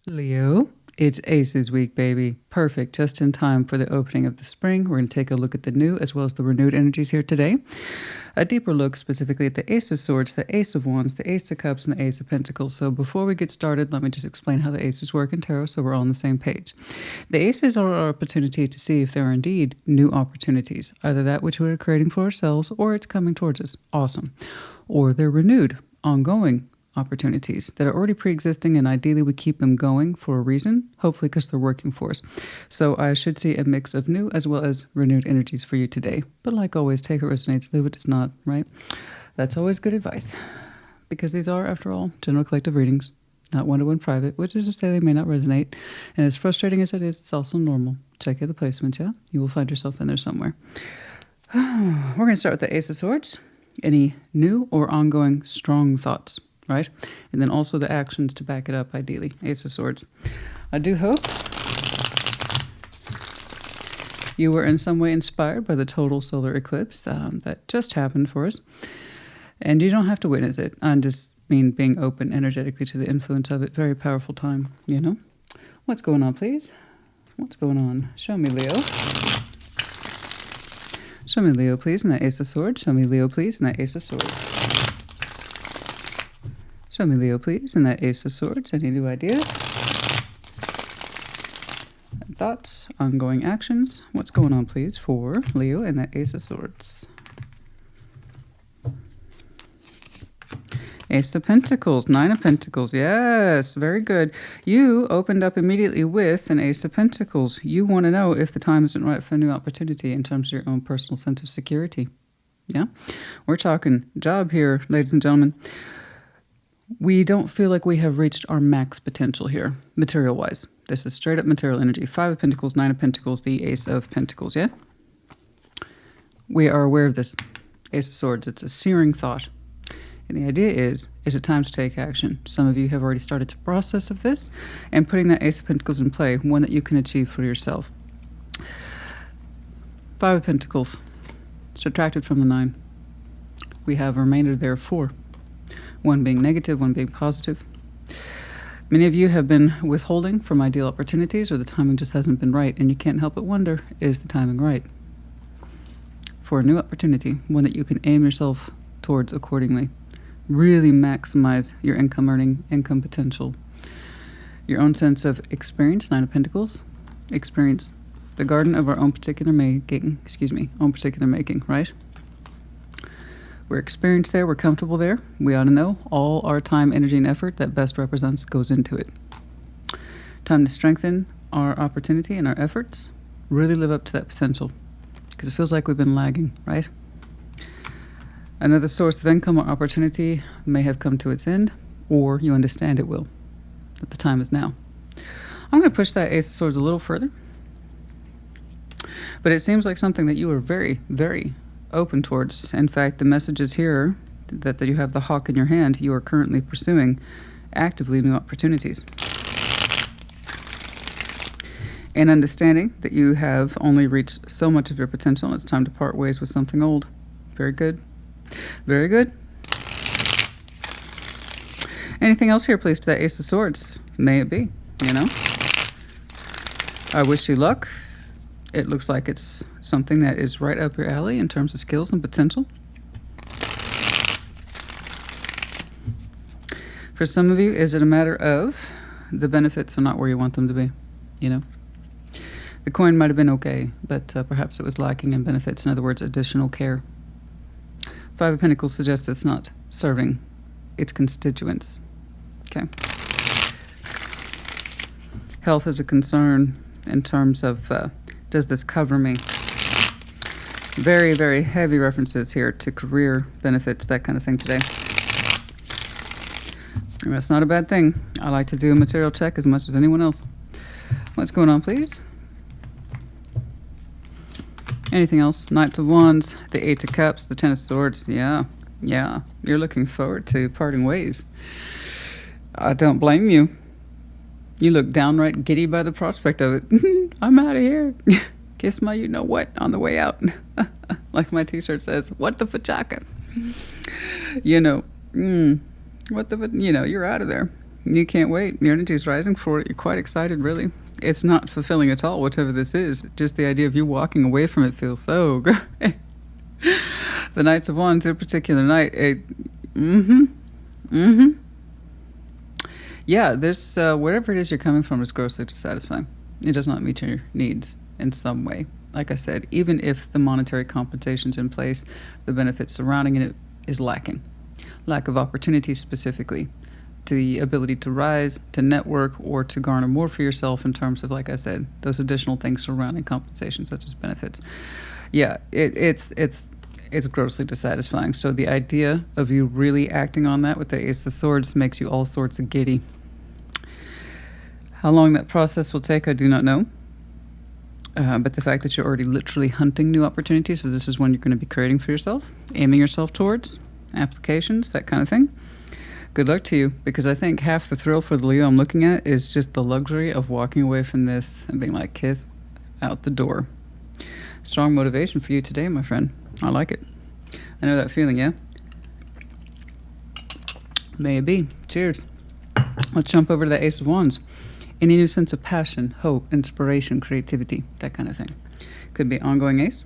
Leo, it's Aces week, baby. Perfect, just in time for the opening of the spring. We're going to take a look at the new as well as the renewed energies here today. A deeper look specifically at the Ace of Swords, the Ace of Wands, the Ace of Cups, and the Ace of Pentacles. So before we get started, let me just explain how the Aces work in tarot so we're all on the same page. The Aces are our opportunity to see if there are indeed new opportunities, either that which we're creating for ourselves or it's coming towards us. Awesome. Or they're renewed, ongoing opportunities that are already pre-existing, and ideally we keep them going for a reason, hopefully because they're working for us. So I should see a mix of new as well as renewed energies for you today. But like always, take what resonates, leave what does not, right? That's always good advice, because these are, after all, general collective readings, not one-to-one private, which is to say they may not resonate. And as frustrating as it is, it's also normal. Check out the placements, yeah? You will find yourself in there somewhere. We're going to start with the Ace of Swords. Any new or ongoing strong thoughts? Right? And then also the actions to back it up, ideally. Ace of Swords. I do hope you were in some way inspired by the total solar eclipse that just happened for us. And you don't have to witness it. I just mean being open energetically to the influence of it. Very powerful time, you know? What's going on, please? What's going on? Show me, Leo. Show me Leo, please, and that Ace of Swords. Show me Leo, please, and that Ace of Swords. Show me Leo, please, and that Ace of Swords. Any new ideas? Thoughts, ongoing actions. What's going on, please, for Leo and that Ace of Swords? Ace of Pentacles, Nine of Pentacles. Yes, very good. You opened up immediately with an Ace of Pentacles. You want to know if the time isn't right for a new opportunity in terms of your own personal sense of security. Yeah? We're talking job here, ladies and gentlemen. We don't feel like we have reached our max potential here, material-wise. This is straight-up material energy. Five of Pentacles, Nine of Pentacles, the Ace of Pentacles, yeah? We are aware of this. Ace of Swords, it's a searing thought. And the idea is it time to take action? Some of you have already started to process of this and putting that Ace of Pentacles in play, one that you can achieve for yourself. Five of Pentacles, subtracted from the Nine. We have a remainder there of four. One being negative, one being positive. Many of you have been withholding from ideal opportunities, or the timing just hasn't been right, and you can't help but wonder, is the timing right for a new opportunity, one that you can aim yourself towards accordingly? Really maximize your income potential. Your own sense of experience, Nine of Pentacles, experience the garden of our own particular making, right? We're experienced there, we're comfortable there. We ought to know all our time, energy, and effort that best represents goes into it. Time to strengthen our opportunity and our efforts. Really live up to that potential, because it feels like we've been lagging, right? Another source of income or opportunity may have come to its end, or you understand it will, that the time is now. I'm going to push that Ace of Swords a little further. But it seems like something that you are very, very open towards. In fact, the message is here that you have the hawk in your hand. You are currently pursuing actively new opportunities. And understanding that you have only reached so much of your potential and it's time to part ways with something old. Very good. Very good. Anything else here, please, to that Ace of Swords? May it be, you know? I wish you luck. It looks like it's something that is right up your alley in terms of skills and potential. For some of you, is it a matter of the benefits are not where you want them to be, you know? The coin might have been okay, but perhaps it was lacking in benefits. In other words, additional care. Five of Pentacles suggests it's not serving its constituents. Okay. Health is a concern in terms of does this cover me? Very, very heavy references here to career benefits, that kind of thing today. And that's not a bad thing. I like to do a material check as much as anyone else. What's going on, please? Anything else? Knight of Wands, the Eight of Cups, the Ten of Swords. Yeah. You're looking forward to parting ways. I don't blame you. You look downright giddy by the prospect of it. I'm out of here. Kiss my you-know-what on the way out. Like my t-shirt says, what the fachaka? You know, you're out of there. You can't wait. Your energy is rising for it. You're quite excited, really. It's not fulfilling at all, whatever this is. Just the idea of you walking away from it feels so good. The Knights of Wands, a particular night. Yeah, this wherever it is you're coming from is grossly dissatisfying. It does not meet your needs in some way. Like I said, even if the monetary compensation's in place, the benefits surrounding it is lacking. Lack of opportunity specifically. The ability to rise, to network, or to garner more for yourself in terms of, like I said, those additional things surrounding compensation, such as benefits. Yeah, it's grossly dissatisfying. So the idea of you really acting on that with the Ace of Swords makes you all sorts of giddy. How long that process will take, I do not know. But the fact that you're already literally hunting new opportunities, so this is one you're going to be creating for yourself, aiming yourself towards, applications, that kind of thing. Good luck to you, because I think half the thrill for the Leo I'm looking at is just the luxury of walking away from this and being like, Kith, out the door. Strong motivation for you today, my friend. I like it. I know that feeling, yeah? May it be. Cheers. Let's jump over to the Ace of Wands. Any new sense of passion, hope, inspiration, creativity, that kind of thing. Could be ongoing ace.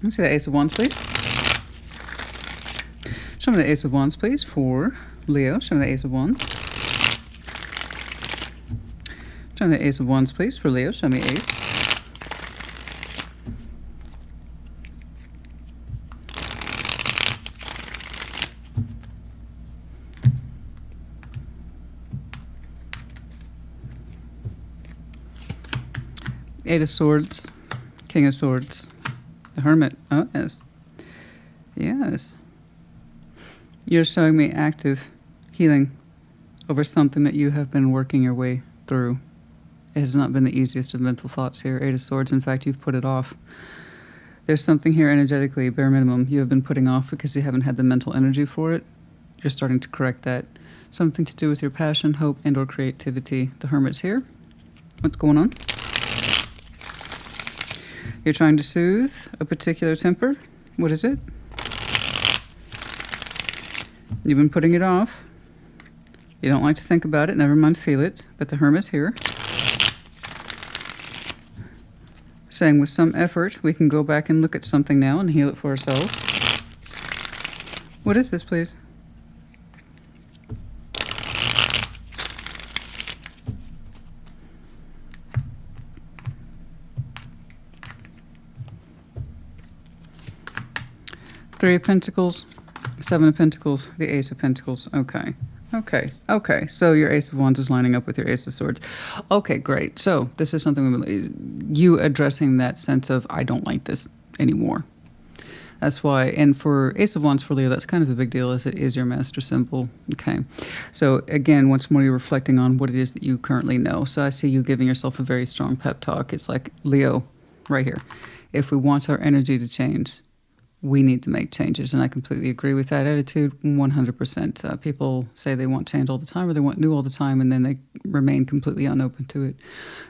Let's see the Ace of Wands, please. Show me the Ace of Wands, please, for Leo. Show me the Ace of Wands. Show me the Ace of Wands, please, for Leo. Show me Ace. Eight of Swords, King of Swords, the Hermit. Oh, yes. Yes. You're showing me active healing over something that you have been working your way through. It has not been the easiest of mental thoughts here. Eight of Swords, in fact, you've put it off. There's something here energetically, bare minimum, you have been putting off because you haven't had the mental energy for it. You're starting to correct that. Something to do with your passion, hope, and or creativity. The Hermit's here. What's going on? You're trying to soothe a particular temper. What is it? You've been putting it off. You don't like to think about it, never mind feel it, but the Hermit's here. Saying with some effort, we can go back and look at something now and heal it for ourselves. What is this, please? Three of Pentacles, Seven of Pentacles, the Ace of Pentacles. Okay. So your Ace of Wands is lining up with your Ace of Swords. Okay, great. So this is something you addressing that sense of, I don't like this anymore. That's why, and for Ace of Wands for Leo, that's kind of a big deal as it is your master symbol. Okay. So again, once more, you're reflecting on what it is that you currently know. So I see you giving yourself a very strong pep talk. It's like, Leo, right here. If we want our energy to change, we need to make changes, and I completely agree with that attitude 100%. People say they want change all the time or they want new all the time, and then they remain completely unopen to it.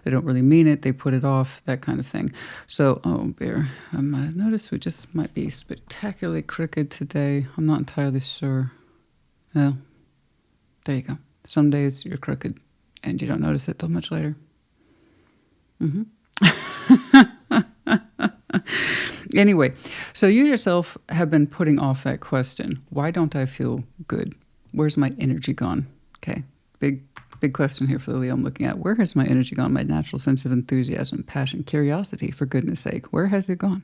They don't really mean it. They put it off, that kind of thing. So, oh, Bear, I might have noticed we just might be spectacularly crooked today. I'm not entirely sure. Well, there you go. Some days you're crooked, and you don't notice it till much later. Anyway, so you yourself have been putting off that question. Why don't I feel good? Where's my energy gone? Okay, big question here for the Leo I'm looking at. Where has my energy gone? My natural sense of enthusiasm, passion, curiosity, for goodness sake. Where has it gone?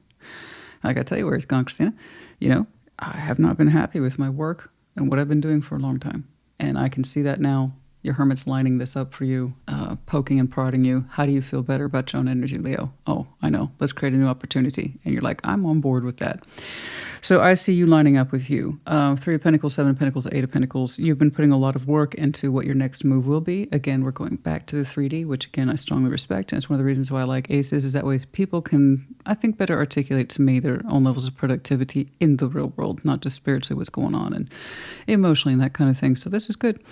I gotta tell you where it's gone, Christina. You know, I have not been happy with my work and what I've been doing for a long time. And I can see that now. Your Hermit's lining this up for you, poking and prodding you. How do you feel better about your own energy, Leo? Oh, I know. Let's create a new opportunity. And you're like, I'm on board with that. So I see you lining up with you. Three of Pentacles, Seven of Pentacles, Eight of Pentacles. You've been putting a lot of work into what your next move will be. Again, we're going back to the 3D, which again, I strongly respect. And it's one of the reasons why I like aces, is that way people can, I think, better articulate to me their own levels of productivity in the real world, not just spiritually what's going on and emotionally and that kind of thing. So this is good.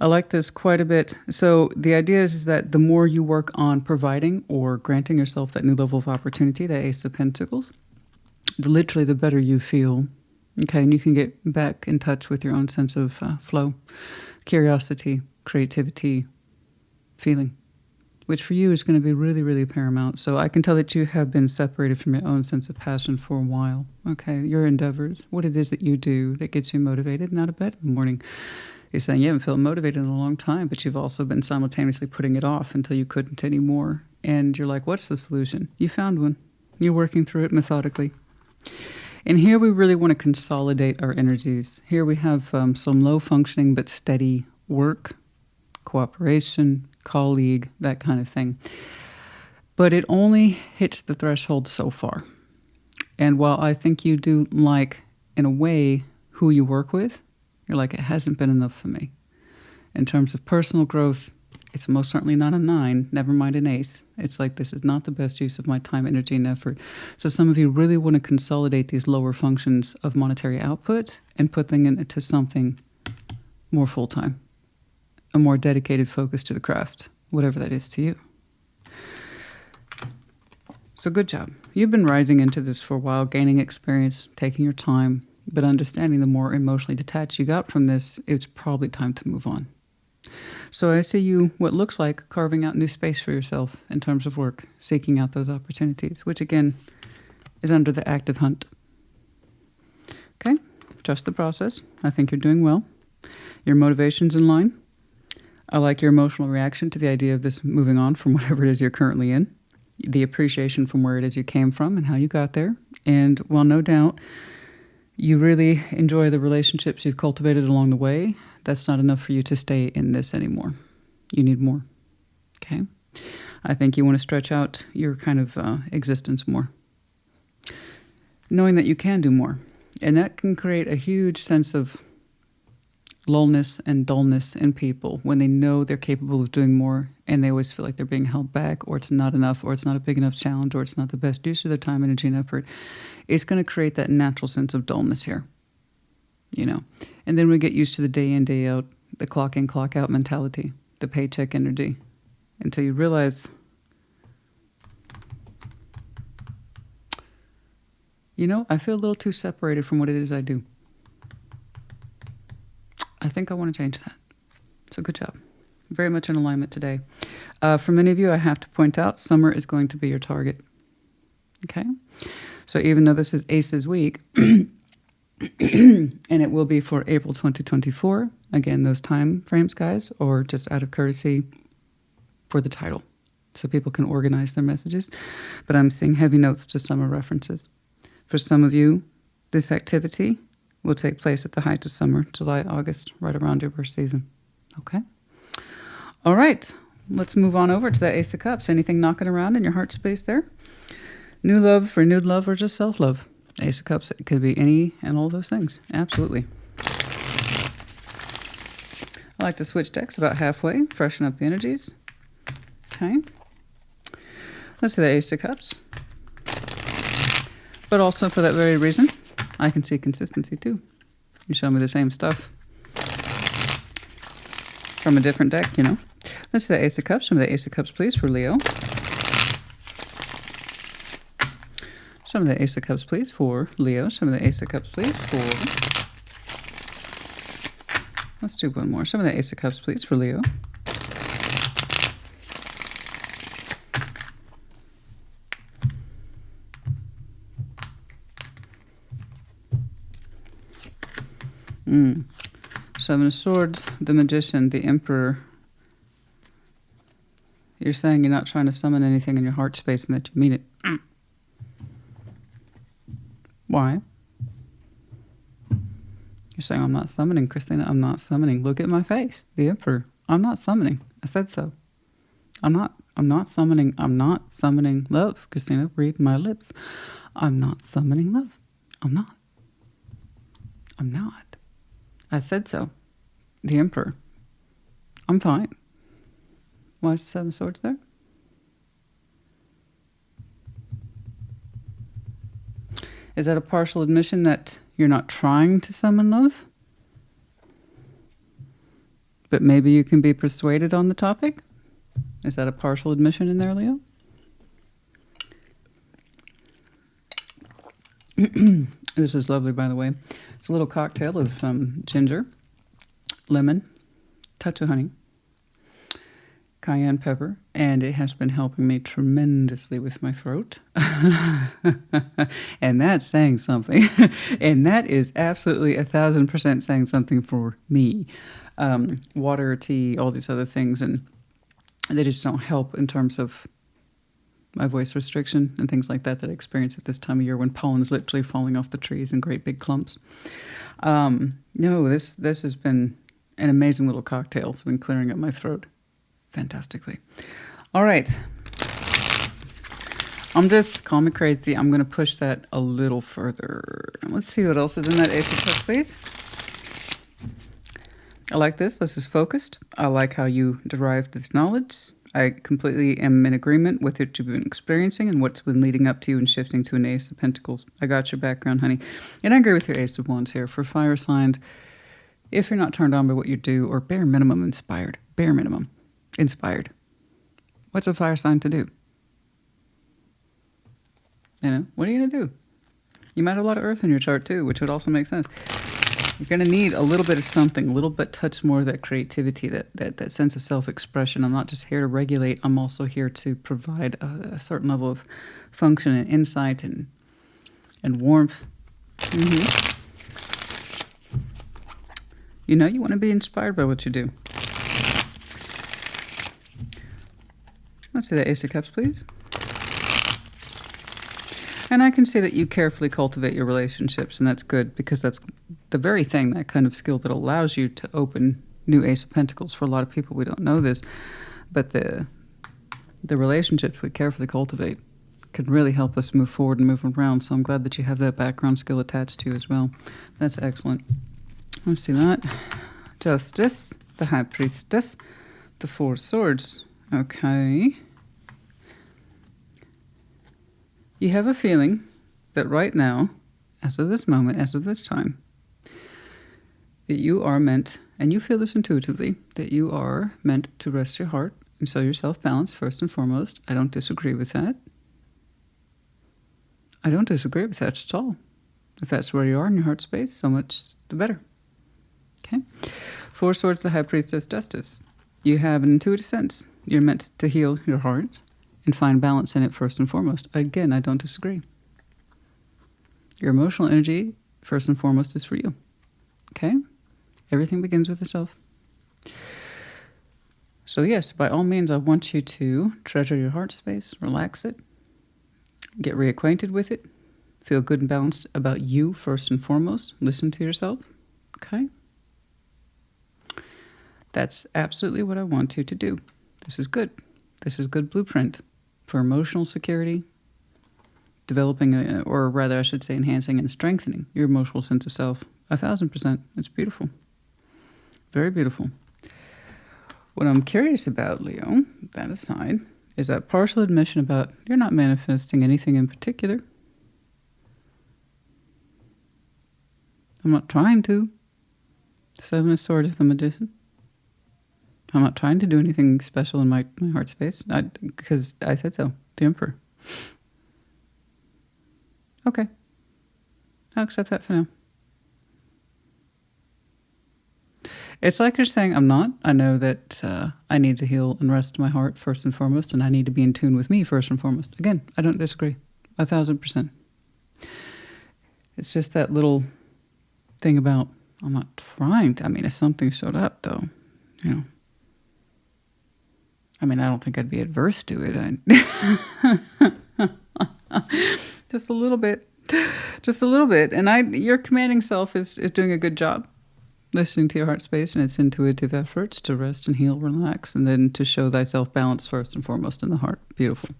I like this quite a bit. So the idea is that the more you work on providing or granting yourself that new level of opportunity, that Ace of Pentacles, literally the better you feel. Okay, and you can get back in touch with your own sense of flow, curiosity, creativity feeling, which for you is going to be really, really paramount. So I can tell that you have been separated from your own sense of passion for a while. Okay, your endeavors, what it is that you do that gets you motivated and out of bed in the morning. You're saying you haven't felt motivated in a long time, but you've also been simultaneously putting it off until you couldn't anymore. And you're like, what's the solution? You found one. You're working through it methodically. And here we really want to consolidate our energies. Here we have some low functioning but steady work, cooperation, colleague, that kind of thing. But it only hits the threshold so far. And while I think you do like, in a way, who you work with, you're like, it hasn't been enough for me. In terms of personal growth, it's most certainly not a 9, never mind an ace. It's like, this is not the best use of my time, energy, and effort. So some of you really want to consolidate these lower functions of monetary output and put them into something more full-time, a more dedicated focus to the craft, whatever that is to you. So good job. You've been rising into this for a while, gaining experience, taking your time, but understanding the more emotionally detached you got from this, it's probably time to move on. So I see you, what looks like, carving out new space for yourself in terms of work, seeking out those opportunities, which again is under the active hunt. Okay, trust the process. I think you're doing well. Your motivation's in line. I like your emotional reaction to the idea of this moving on from whatever it is you're currently in, the appreciation from where it is you came from and how you got there. And while no doubt you really enjoy the relationships you've cultivated along the way, that's not enough for you to stay in this anymore. You need more. Okay? I think you want to stretch out your kind of existence more, knowing that you can do more. And that can create a huge sense of lullness and dullness in people when they know they're capable of doing more and they always feel like they're being held back, or it's not enough, or it's not a big enough challenge, or it's not the best use of their time, energy, and effort. It's going to create that natural sense of dullness here, you know. And then we get used to the day in, day out, the clock in, clock out mentality, the paycheck energy, until you realize, you know, I feel a little too separated from what it is I do. I think I want to change that. So good job. Very much in alignment today. For many of you, I have to point out, summer is going to be your target. Okay? So even though this is Aces week, and it will be for April 2024, again, those time frames, guys, or just out of courtesy for the title, so people can organize their messages. But I'm seeing heavy notes to summer references. For some of you, this activity will take place at the height of summer, July, August, right around your birth season. Okay? All right. Let's move on over to the Ace of Cups. Anything knocking around in your heart space there? New love, renewed love, or just self-love? Ace of Cups, it could be any and all those things. Absolutely. I like to switch decks about halfway, freshen up the energies. Okay. Let's see the Ace of Cups. But also for that very reason, I can see consistency too. You show me the same stuff from a different deck, you know. Let's see the Ace of Cups. Show me the Ace of Cups, please, for Leo. Show me the Ace of Cups, please, for Leo. Show me the Ace of Cups, please, for... Let's do one more. Show me the Ace of Cups, please, for Leo. Seven of Swords, the Magician, the Emperor. You're saying you're not trying to summon anything in your heart space and that you mean it. Why? You're saying, I'm not summoning, Christina. I'm not summoning. Look at my face. The Emperor. I'm not summoning. I said so. I'm not summoning. I'm not summoning love. Christina, read my lips. I'm not summoning love. I'm not. I'm not. I said so. The Emperor. I'm fine. Why is the Seven of Swords there? Is that a partial admission that you're not trying to summon love? But maybe you can be persuaded on the topic? Is that a partial admission in there, Leo? This is lovely, by the way. It's a little cocktail of ginger, lemon, touch of honey, cayenne pepper, and it has been helping me tremendously with my throat. And that's saying something. And that is absolutely 1,000% saying something for me. Water, tea, all these other things, and they just don't help in terms of my voice restriction and things like that I experience at this time of year when pollen is literally falling off the trees in great big clumps. No, this has been an amazing little cocktail. It's been clearing up my throat fantastically. All right. Call me crazy. I'm going to push that a little further. Let's see what else is in that Ace of Cups, please. I like this. This is focused. I like how you derived this knowledge. I completely am in agreement with what you've been experiencing and what's been leading up to you and shifting to an Ace of Pentacles. I got your background, honey. And I agree with your Ace of Wands here. For fire signs, if you're not turned on by what you do, or bare minimum inspired, bare minimum inspired, what's a fire sign to do? You know, what are you going to do? You might have a lot of earth in your chart too, which would also make sense. You're going to need a little bit of something, a little bit touch more of that creativity, that sense of self-expression. I'm not just here to regulate. I'm also here to provide a certain level of function and insight and warmth. You know, you want to be inspired by what you do. Let's see the Ace of Cups, please. And I can see that you carefully cultivate your relationships, and that's good because that's the very thing, that kind of skill that allows you to open new Ace of Pentacles. For a lot of people, we don't know this, but the relationships we carefully cultivate can really help us move forward and move around. So I'm glad that you have that background skill attached to you as well. That's excellent. Let's see that. Justice, the High Priestess, the Four of Swords. Okay. You have a feeling that right now, as of this moment, as of this time, that you are meant, and you feel this intuitively, that you are meant to rest your heart and show yourself balance first and foremost. I don't disagree with that. I don't disagree with that at all. If that's where you are in your heart space, so much the better. Okay? Four of Swords, the High Priestess, Justice. You have an intuitive sense. You're meant to heal your heart and find balance in it first and foremost. Again, I don't disagree. Your emotional energy, first and foremost, is for you. Okay? Everything begins with the self. So yes, by all means, I want you to treasure your heart space, relax it, get reacquainted with it, feel good and balanced about you first and foremost, listen to yourself. Okay? That's absolutely what I want you to do. This is good. This is good blueprint for emotional security, developing, or rather I should say enhancing and strengthening your emotional sense of self. 1,000%. It's beautiful. Very beautiful. What I'm curious about, Leo, that aside, is that partial admission about you're not manifesting anything in particular. I'm not trying to. Seven of Swords is the Magician. I'm not trying to do anything special in my heart space, because I said so. The Emperor. Okay. I'll accept that for now. It's like you're saying, I'm not. I know that I need to heal and rest my heart first and foremost, and I need to be in tune with me first and foremost. Again, I don't disagree. 1,000%. It's just that little thing about, I'm not trying to. I mean, if something showed up, though, you know. I mean, I don't think I'd be adverse to it. Just a little bit. Just a little bit. And your commanding self is doing a good job listening to your heart space and its intuitive efforts to rest and heal, relax, and then to show thyself balance first and foremost in the heart. Beautiful.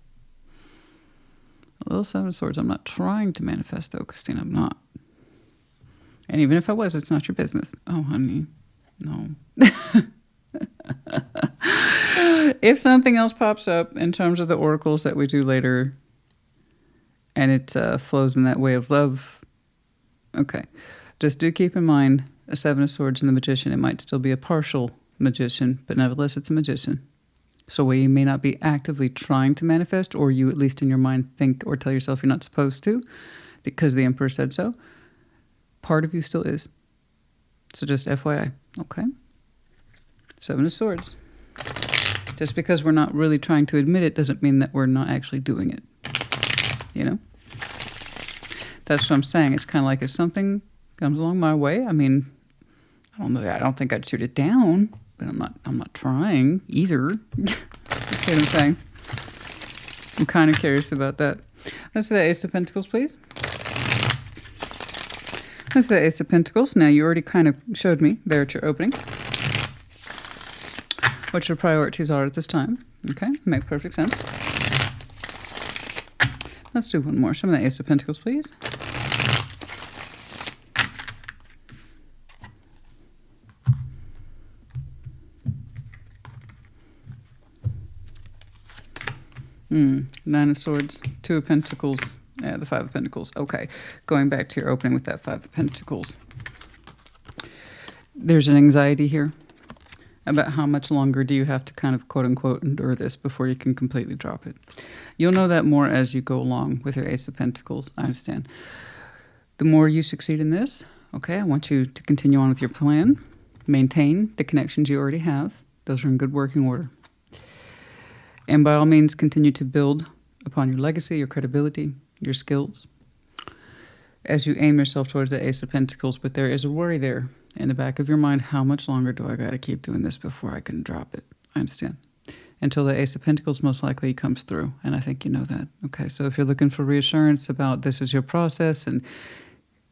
A little Seven of Swords. I'm not trying to manifest, though, Christina. I'm not. And even if I was, it's not your business. Oh, honey. No. If something else pops up in terms of the oracles that we do later and it flows in that way of love, okay. Just do keep in mind a Seven of Swords and the Magician. It might still be a partial magician, but nevertheless it's a magician. So while you may not be actively trying to manifest, or you at least in your mind think or tell yourself you're not supposed to, because the Emperor said so, part of you still is. So just FYI, okay? Seven of Swords. Just because we're not really trying to admit it doesn't mean that we're not actually doing it. You know? That's what I'm saying. It's kind of like if something comes along my way, I mean, I don't know. I don't think I'd shoot it down, but I'm not trying either. You see what I'm saying? I'm kind of curious about that. Let's see the Ace of Pentacles, please. Let's see the Ace of Pentacles. Now, you already kind of showed me there at your opening what your priorities are at this time. Okay, make perfect sense. Let's do one more. Show me the Ace of Pentacles, please. Nine of Swords, Two of Pentacles, the Five of Pentacles. Okay, going back to your opening with that Five of Pentacles. There's an anxiety here about how much longer do you have to kind of quote-unquote endure this before you can completely drop it. You'll know that more as you go along with your Ace of Pentacles, I understand. The more you succeed in this, okay, I want you to continue on with your plan, maintain the connections you already have. Those are in good working order. And by all means, continue to build upon your legacy, your credibility, your skills, as you aim yourself towards the Ace of Pentacles. But there is a worry there in the back of your mind. How much longer do I got to keep doing this before I can drop it? I understand. Until the Ace of Pentacles most likely comes through. And I think you know that. Okay, so if you're looking for reassurance about this is your process and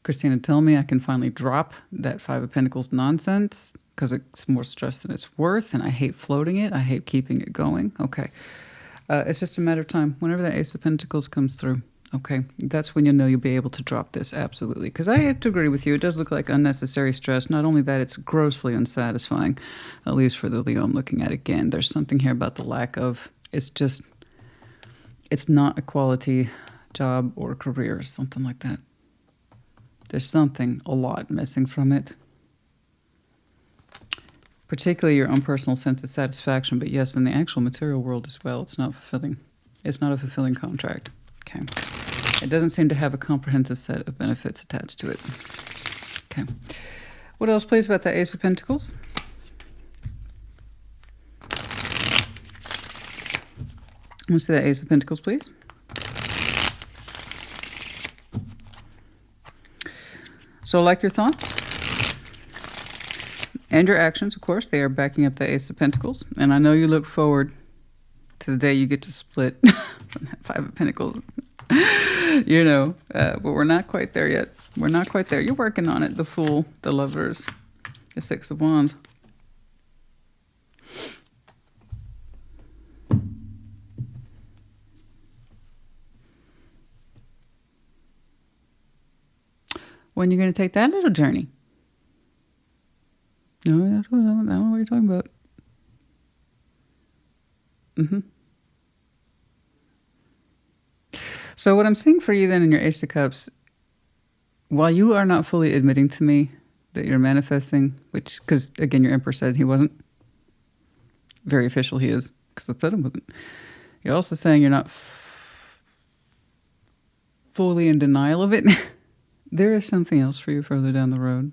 Christina, tell me I can finally drop that Five of Pentacles nonsense because it's more stress than it's worth, and I hate floating it. I hate keeping it going. Okay. It's just a matter of time. Whenever the Ace of Pentacles comes through, okay, that's when you'll know you'll be able to drop this, absolutely. Because I have to agree with you. It does look like unnecessary stress. Not only that, it's grossly unsatisfying, at least for the Leo I'm looking at. Again, there's something here about the lack of, it's not a quality job or career or something like that. There's something, a lot missing from it. Particularly your own personal sense of satisfaction, but yes, in the actual material world as well, it's not fulfilling. It's not a fulfilling contract. Okay. It doesn't seem to have a comprehensive set of benefits attached to it. Okay. What else, please, about the Ace of Pentacles? Let's see the Ace of Pentacles, please. So, like your thoughts and your actions, of course, they are backing up the Ace of Pentacles. And I know you look forward to the day you get to split from that Five of Pentacles. You know, but we're not quite there yet. We're not quite there. You're working on it. The Fool, the Lovers, the Six of Wands. When are you going to take that little journey? No, I don't know what you're talking about. So what I'm seeing for you then in your Ace of Cups, while you are not fully admitting to me that you're manifesting, which, because again, your Emperor said he wasn't. Very official he is, because I said he wasn't. You're also saying you're not fully in denial of it. There is something else for you further down the road.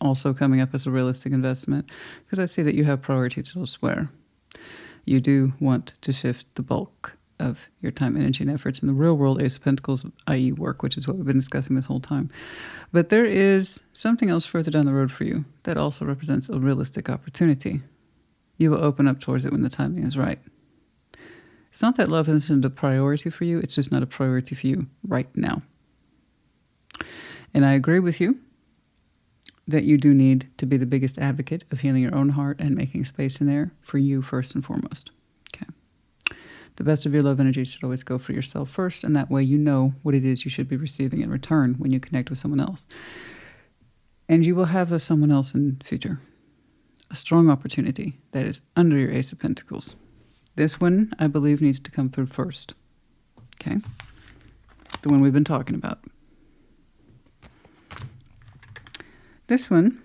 Also coming up as a realistic investment, because I see that you have priorities elsewhere. You do want to shift the bulk of your time, energy, and efforts in the real world, Ace of Pentacles, i.e. work, which is what we've been discussing this whole time. But there is something else further down the road for you that also represents a realistic opportunity. You will open up towards it when the timing is right. It's not that love isn't a priority for you, it's just not a priority for you right now. And I agree with you that you do need to be the biggest advocate of healing your own heart and making space in there for you first and foremost. Okay. The best of your love energy should always go for yourself first, and that way you know what it is you should be receiving in return when you connect with someone else. And you will have someone else in the future. A strong opportunity that is under your Ace of Pentacles. This one, I believe, needs to come through first. Okay? The one we've been talking about. This one,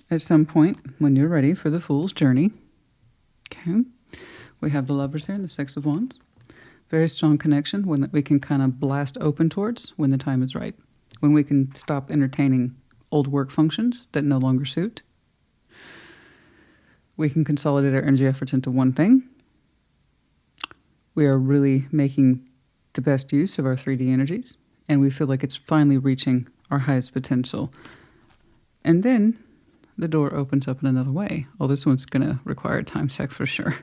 at some point, when you're ready for the Fool's journey, okay, we have the Lovers here and the Six of Wands. Very strong connection, one that we can kind of blast open towards when the time is right. When we can stop entertaining old work functions that no longer suit. we can consolidate our energy efforts into one thing. We are really making the best use of our 3D energies, and we feel like it's finally reaching our highest potential. And then the door opens up in another way. Oh, this one's going to require a time check for sure.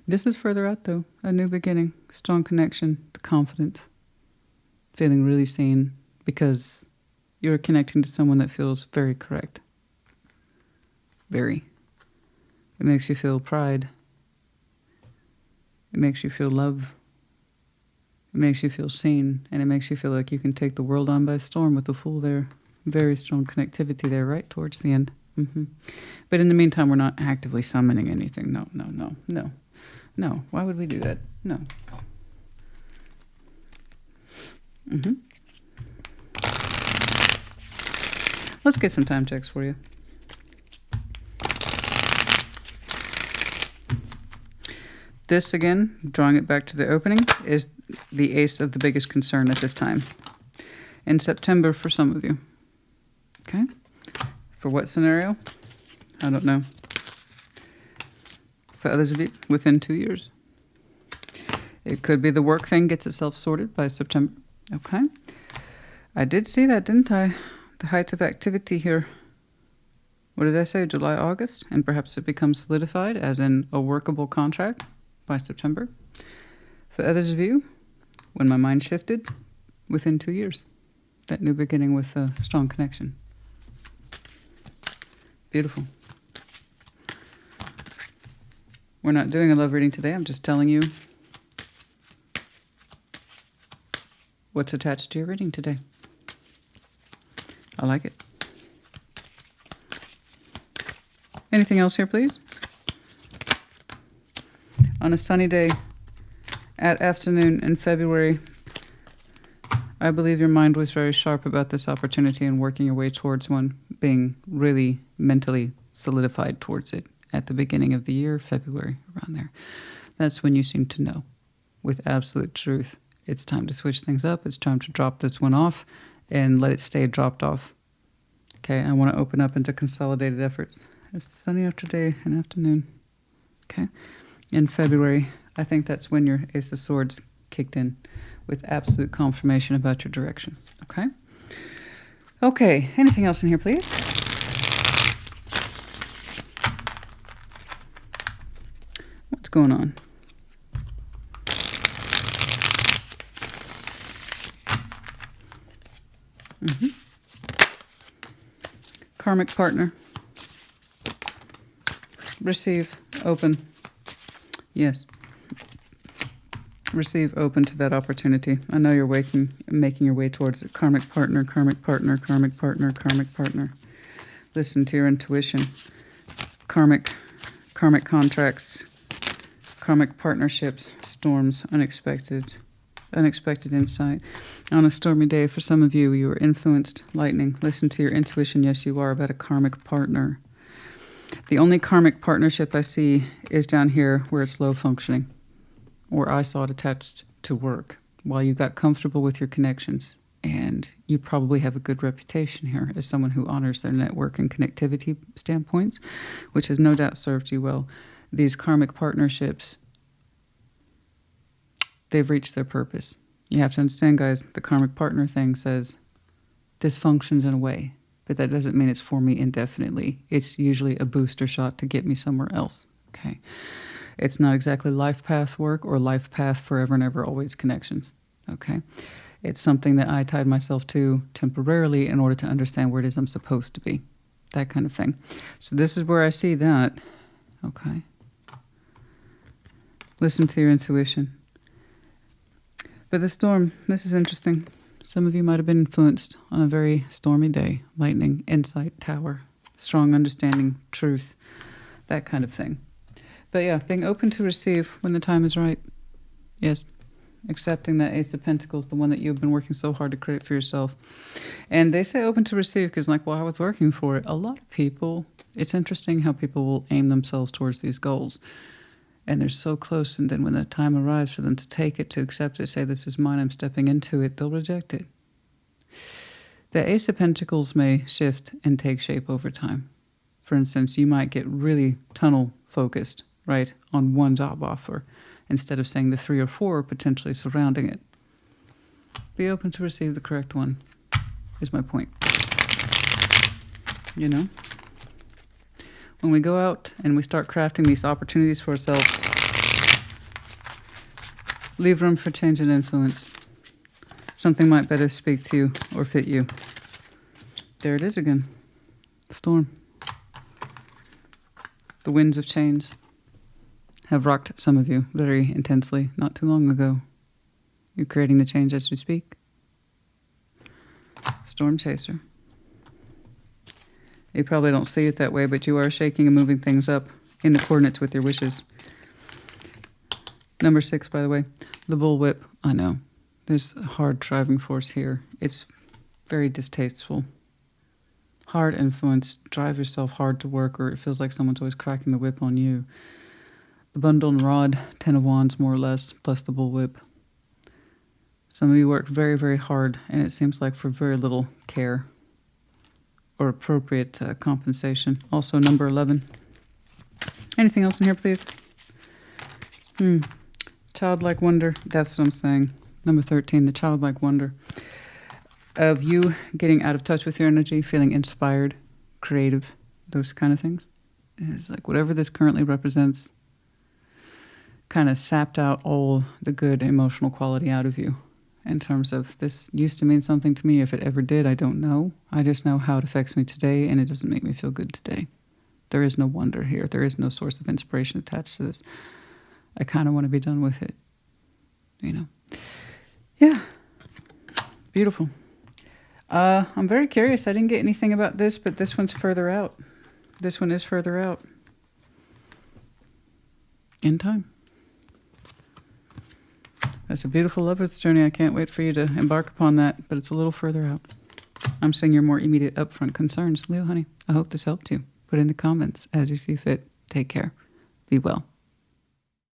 This is further out, though. A new beginning, strong connection, the confidence, feeling really seen because you're connecting to someone that feels very correct. Very. It makes you feel pride. It makes you feel love. It makes you feel seen, and it makes you feel like you can take the world on by storm with the Fool there. Very strong connectivity there right towards the end. But in the meantime, we're not actively summoning anything. No, no, no, no. No, why would we do that? No. Let's get some time checks for you. This, again, drawing it back to the opening, is the ace of the biggest concern at this time. In September for some of you. Okay? For what scenario? I don't know. For others of you, within 2 years. It could be the work thing gets itself sorted by September. Okay? I did see that, didn't I? The heights of activity here. What did I say? July, August? And perhaps it becomes solidified as in a workable contract by September. For others of you, when my mind shifted, within 2 years. That new beginning with a strong connection. Beautiful. We're not doing a love reading today. I'm just telling you what's attached to your reading today. I like it. Anything else here, please? On a sunny day at afternoon in February, I believe your mind was very sharp about this opportunity and working your way towards one, being really mentally solidified towards it at the beginning of the year, February, around there. That's when you seem to know with absolute truth. It's time to switch things up. It's time to drop this one off and let it stay dropped off. Okay, I want to open up into consolidated efforts. It's sunny after day and afternoon. Okay, in February, I think that's when your Ace of Swords kicked in with absolute confirmation about your direction. Okay? Okay, anything else in here, please? What's going on? Karmic partner. Receive, open. Yes. Receive, open to that opportunity. I know you're making your way towards it. Karmic partner, karmic partner, karmic partner, karmic partner. Listen to your intuition. Karmic contracts, karmic partnerships, storms, unexpected insight. On a stormy day, for some of you, you are influenced, lightning. Listen to your intuition. Yes, you are, about a karmic partner. The only karmic partnership I see is down here where it's low functioning, or I saw it attached to work while you got comfortable with your connections. And you probably have a good reputation here as someone who honors their network and connectivity standpoints, which has no doubt served you well. These karmic partnerships, they've reached their purpose. You have to understand, guys, the karmic partner thing says this functions in a way, but that doesn't mean it's for me indefinitely. It's usually a booster shot to get me somewhere else. Okay. It's not exactly life path work or life path forever and ever always connections. Okay. It's something that I tied myself to temporarily in order to understand where it is I'm supposed to be. That kind of thing. So this is where I see that. Okay. Listen to your intuition. But the storm, this is interesting. Some of you might have been influenced on a very stormy day. Lightning, insight, tower, strong understanding, truth, that kind of thing. But yeah, being open to receive when the time is right. Yes, accepting that Ace of Pentacles, the one that you've been working so hard to create for yourself. And they say open to receive because, like, well, I was working for it. A lot of people, it's interesting how people will aim themselves towards these goals. And they're so close, and then when the time arrives for them to take it, to accept it, say, this is mine, I'm stepping into it, they'll reject it. The Ace of Pentacles may shift and take shape over time. For instance, you might get really tunnel focused, right, on one job offer instead of saying the 3 or 4 potentially surrounding it. Be open to receive the correct one, is my point. You know? When we go out and we start crafting these opportunities for ourselves, leave room for change and influence. Something might better speak to you or fit you. There it is again. Storm. The winds of change have rocked some of you very intensely not too long ago. You're creating the change as we speak. Storm chaser. You probably don't see it that way, but you are shaking and moving things up in accordance with your wishes. Number 6, by the way, the bullwhip. I know. There's a hard driving force here. It's very distasteful. Hard influence. Drive yourself hard to work, or it feels like someone's always cracking the whip on you. The bundle and rod, 10 of wands more or less, plus the bullwhip. Some of you work very, very hard, and it seems like for very little care or appropriate compensation. Also, number 11. Anything else in here, please? Childlike wonder. That's what I'm saying. Number 13, the childlike wonder of you getting out of touch with your energy, feeling inspired, creative, those kind of things. It's like whatever this currently represents kind of sapped out all the good emotional quality out of you. In terms of, this used to mean something to me. If it ever did, I don't know. I just know how it affects me today, and it doesn't make me feel good today. There is no wonder here. There is no source of inspiration attached to this. I kind of want to be done with it. You know? Yeah. Beautiful. I'm very curious. I didn't get anything about this, but this one's further out. This one is further out. In time. That's a beautiful lover's journey. I can't wait for you to embark upon that, but it's a little further out. I'm saying your more immediate upfront concerns. Leo, honey, I hope this helped you. Put in the comments as you see fit. Take care. Be well.